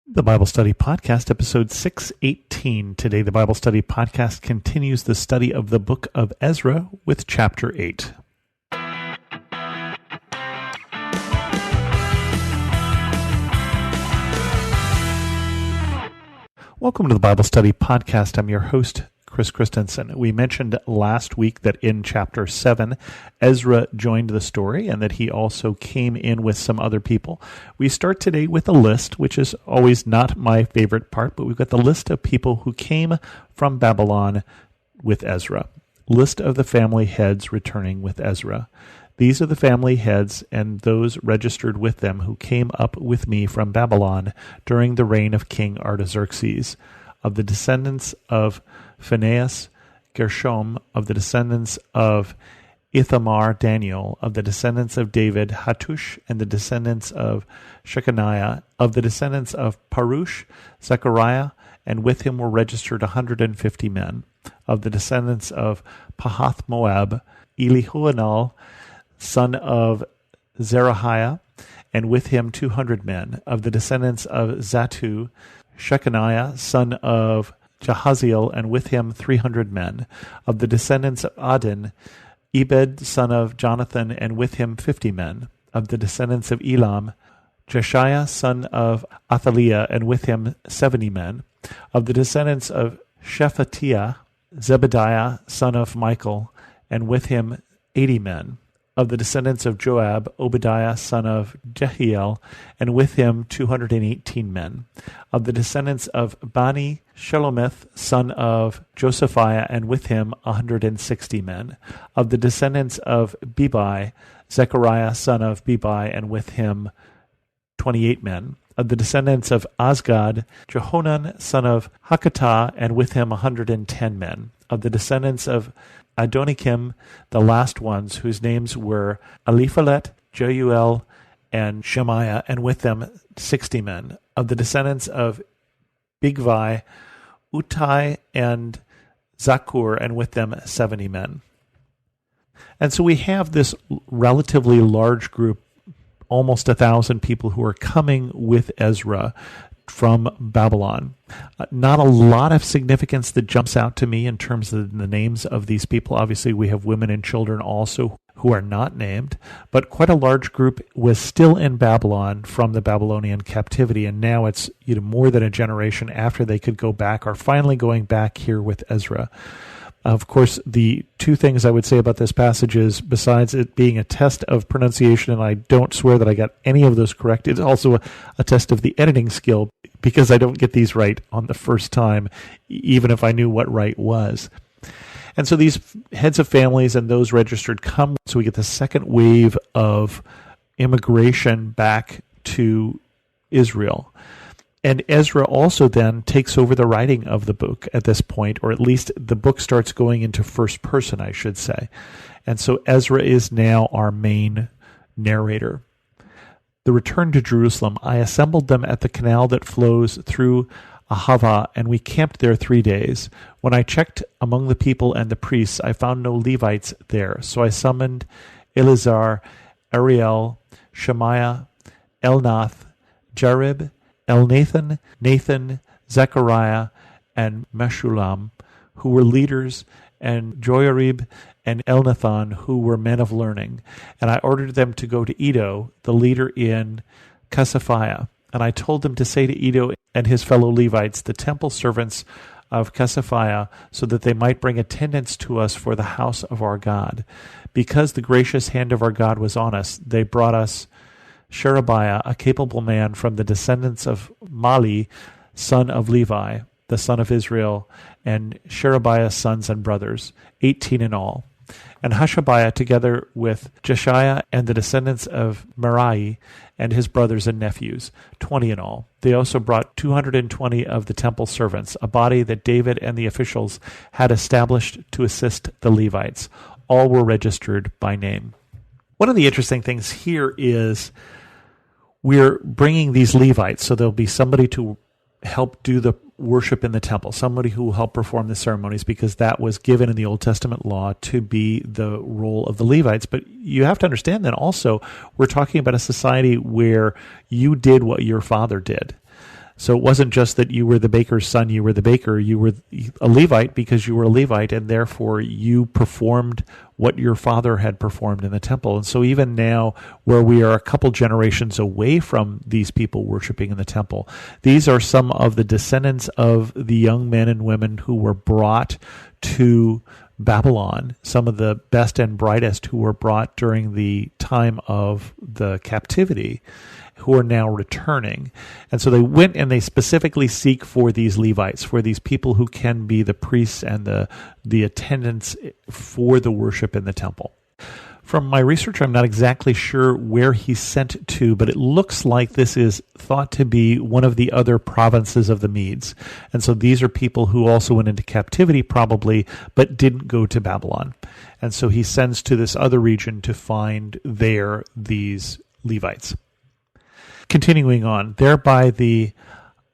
The Bible Study Podcast, episode 618. Today, the Bible Study Podcast continues the study of the book of Ezra with chapter 8. Welcome to the Bible Study Podcast. I'm your host, Chris Christensen. We mentioned last week that in chapter 7, Ezra joined the story and that he also came in with some other people. We start today with a list, which is always not my favorite part, but we've got the list of people who came from Babylon with Ezra. List of the family heads returning with Ezra. These are the family heads and those registered with them who came up with me from Babylon during the reign of King Artaxerxes. Of the descendants of Phinehas, Gershom; of the descendants of Ithamar, Daniel; of the descendants of David, Hattush; and the descendants of Shechaniah; of the descendants of Parush, Zechariah; and with him were registered 150 men; of the descendants of Pahath Moab, Elihuanal, son of Zerahiah; and with him 200 men; of the descendants of Zattu, Shechaniah, son of Jahaziel, and with him 300 men; of the descendants of Adin, Ebed, son of Jonathan, and with him 50 men; of the descendants of Elam, Jeshiah, son of Athaliah, and with him 70 men; of the descendants of Shephatiah, Zebediah, son of Michael, and with him 80 men; of the descendants of Joab, Obadiah, son of Jehiel, and with him 218 men; of the descendants of Bani, Shelomith, son of Josephiah, and with him 160 men; of the descendants of Bebai, Zechariah, son of Bebai, and with him 28 men; of the descendants of Azgad, Jehonan, son of Hakatah, and with him 110 men; of the descendants of Adonikim, the last ones, whose names were Eliphalet, Jeuel, and Shemaiah, and with them 60 men; of the descendants of Bigvai, Uttai, and Zakur, and with them 70 men. And so we have this relatively large group, almost 1,000 people who are coming with Ezra from Babylon. Not a lot of significance that jumps out to me in terms of the names of these people. Obviously, we have women and children also who are not named, but quite a large group was still in Babylon from the Babylonian captivity, and now it's more than a generation after they could go back, are finally going back here with Ezra. Of course, the two things I would say about this passage is, besides it being a test of pronunciation, and I don't swear that I got any of those correct, it's also a test of the editing skill, because I don't get these right on the first time, even if I knew what right was. And so these heads of families and those registered come, so we get the second wave of immigration back to Israel. And Ezra also then takes over the writing of the book at this point, or at least the book starts going into first person, I should say. And so Ezra is now our main narrator. The return to Jerusalem. I assembled them at the canal that flows through Ahava, and we camped there 3 days. When I checked among the people and the priests, I found no Levites there. So I summoned Eleazar, Ariel, Shemaiah, Elnath, Jarib, Elnathan, Nathan, Zechariah, and Meshullam, who were leaders, and Joiarib and Elnathan, who were men of learning. And I ordered them to go to Iddo, the leader in Casaphiah. And I told them to say to Iddo and his fellow Levites, the temple servants of Casaphiah, so that they might bring attendance to us for the house of our God. Because the gracious hand of our God was on us, they brought us Sherebiah, a capable man from the descendants of Mali, son of Levi, the son of Israel, and Sherebiah's sons and brothers, 18 in all. And Hashabiah, together with Jeshiah and the descendants of Merari and his brothers and nephews, 20 in all. They also brought 220 of the temple servants, a body that David and the officials had established to assist the Levites. All were registered by name. One of the interesting things here is we're bringing these Levites, so there'll be somebody to help do the worship in the temple, somebody who will help perform the ceremonies, because that was given in the Old Testament law to be the role of the Levites. But you have to understand that also we're talking about a society where you did what your father did. So it wasn't just that you were the baker's son, you were the baker, you were a Levite because you were a Levite, and therefore you performed what your father had performed in the temple. And so even now, where we are a couple generations away from these people worshiping in the temple, these are some of the descendants of the young men and women who were brought to Babylon, some of the best and brightest who were brought during the time of the captivity, who are now returning. And so they went and they specifically seek for these Levites, for these people who can be the priests and the attendants for the worship in the temple. From my research, I'm not exactly sure where he's sent to, but it looks like this is thought to be one of the other provinces of the Medes. And so these are people who also went into captivity probably, but didn't go to Babylon. And so he sends to this other region to find there these Levites. Continuing on, there by the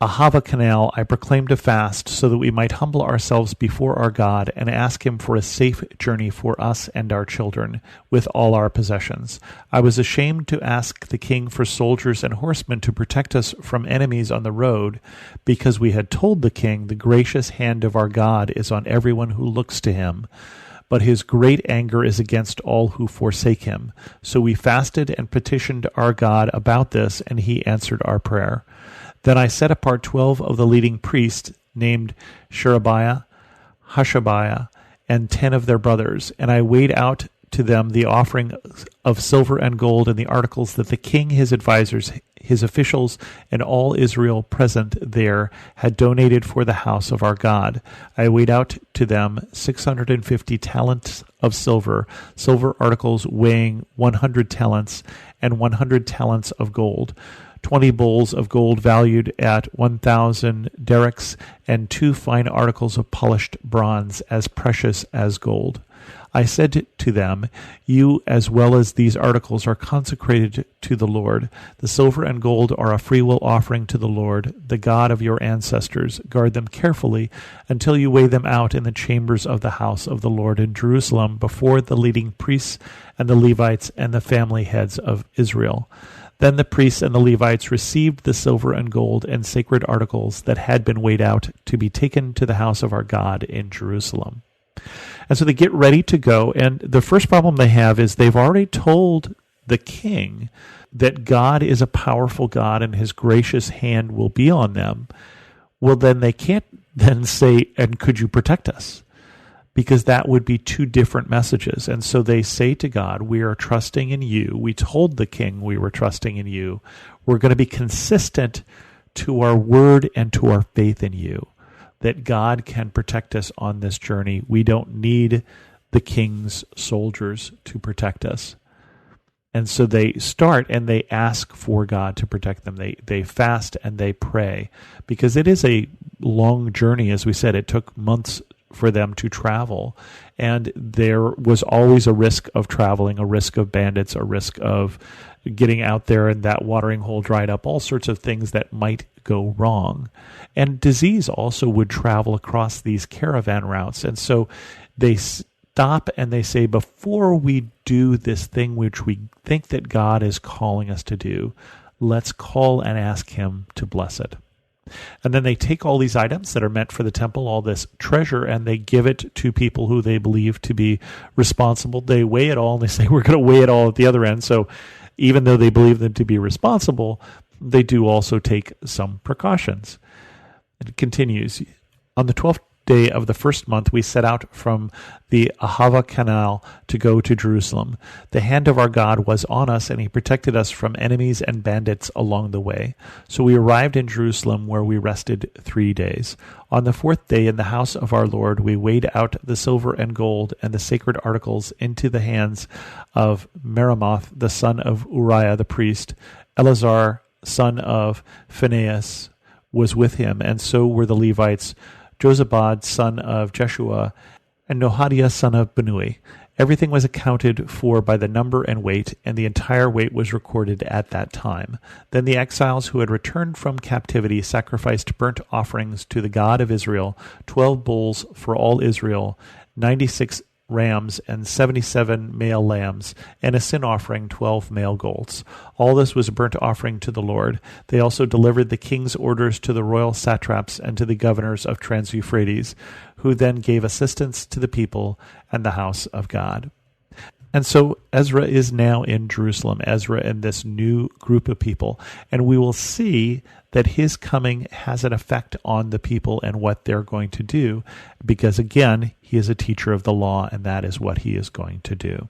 Ahava Canal I proclaimed a fast so that we might humble ourselves before our God and ask him for a safe journey for us and our children with all our possessions. I was ashamed to ask the king for soldiers and horsemen to protect us from enemies on the road, because we had told the king, the gracious hand of our God is on everyone who looks to him, but his great anger is against all who forsake him. So we fasted and petitioned our God about this, and he answered our prayer. Then I set apart 12 of the leading priests, named Sherebiah, Hashabiah, and 10 of their brothers, and I weighed out to them the offering of silver and gold and the articles that the king, his advisors, his officials, and all Israel present there had donated for the house of our God. I weighed out to them 650 talents of silver articles weighing 100 talents, and 100 talents of gold, 20 bowls of gold valued at 1,000 derricks, and 2 fine articles of polished bronze as precious as gold. I said to them, you as well as these articles are consecrated to the Lord. The silver and gold are a freewill offering to the Lord, the God of your ancestors. Guard them carefully until you weigh them out in the chambers of the house of the Lord in Jerusalem before the leading priests and the Levites and the family heads of Israel. Then the priests and the Levites received the silver and gold and sacred articles that had been weighed out to be taken to the house of our God in Jerusalem. And so they get ready to go, and the first problem they have is they've already told the king that God is a powerful God and his gracious hand will be on them. Well, then they can't then say, and could you protect us? Because that would be two different messages. And so they say to God, we are trusting in you. We told the king we were trusting in you. We're going to be consistent to our word and to our faith in you, that God can protect us on this journey. We don't need the king's soldiers to protect us. And so they start and they ask for God to protect them. They fast and they pray, because it is a long journey. As we said, it took months for them to travel, and there was always a risk of traveling, a risk of bandits, a risk of getting out there and that watering hole dried up, all sorts of things that might go wrong. And disease also would travel across these caravan routes. And so they stop and they say, before we do this thing which we think that God is calling us to do, let's call and ask him to bless it. And then they take all these items that are meant for the temple, all this treasure, and they give it to people who they believe to be responsible. They weigh it all, and they say, we're going to weigh it all at the other end. So even though they believe them to be responsible, they do also take some precautions. It continues. On the 12th day of the first month, we set out from the Ahava Canal to go to Jerusalem. The hand of our God was on us, and he protected us from enemies and bandits along the way. So we arrived in Jerusalem, where we rested 3 days. On the 4th day, in the house of our Lord, we weighed out the silver and gold and the sacred articles into the hands of Meremoth, the son of Uriah the priest. Eleazar, son of Phinehas, was with him, and so were the Levites, Jozabad, son of Jeshua, and Nohadiah, son of Binui. Everything was accounted for by the number and weight, and the entire weight was recorded at that time. Then the exiles who had returned from captivity sacrificed burnt offerings to the God of Israel, 12 bulls for all Israel, 96 rams and 77 male lambs, and a sin offering 12 male goats. All this was a burnt offering to the Lord. They also delivered the king's orders to the royal satraps and to the governors of Trans-Euphrates, who then gave assistance to the people and the house of God. And so Ezra is now in Jerusalem, Ezra and this new group of people, and we will see that his coming has an effect on the people and what they're going to do, because again, he is a teacher of the law, and that is what he is going to do.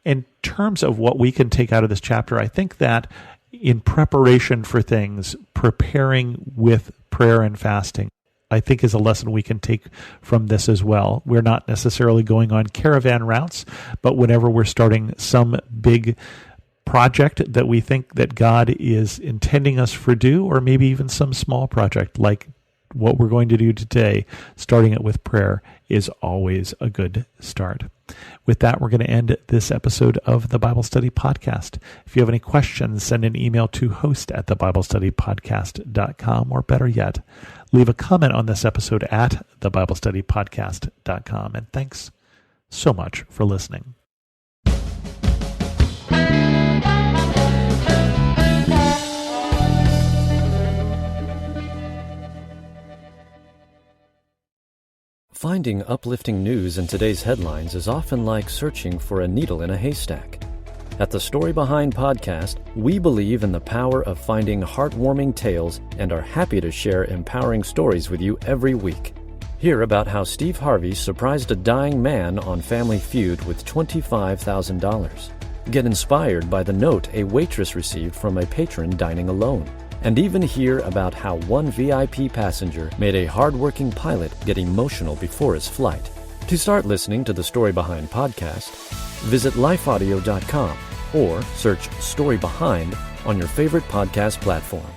In terms of what we can take out of this chapter, I think that in preparation for things, preparing with prayer and fasting, I think is a lesson we can take from this as well. We're not necessarily going on caravan routes, but whenever we're starting some big project that we think that God is intending us for do, or maybe even some small project like what we're going to do today, starting it with prayer is always a good start. With that, we're going to end this episode of the Bible Study Podcast. If you have any questions, send an email to host@thebiblestudypodcast.com, or better yet, leave a comment on this episode at thebiblestudypodcast.com. And thanks so much for listening. Finding uplifting news in today's headlines is often like searching for a needle in a haystack. At the Story Behind podcast, we believe in the power of finding heartwarming tales and are happy to share empowering stories with you every week. Hear about how Steve Harvey surprised a dying man on Family Feud with $25,000. Get inspired by the note a waitress received from a patron dining alone. And even hear about how one VIP passenger made a hard-working pilot get emotional before his flight. To start listening to the Story Behind podcast, visit lifeaudio.com or search Story Behind on your favorite podcast platform.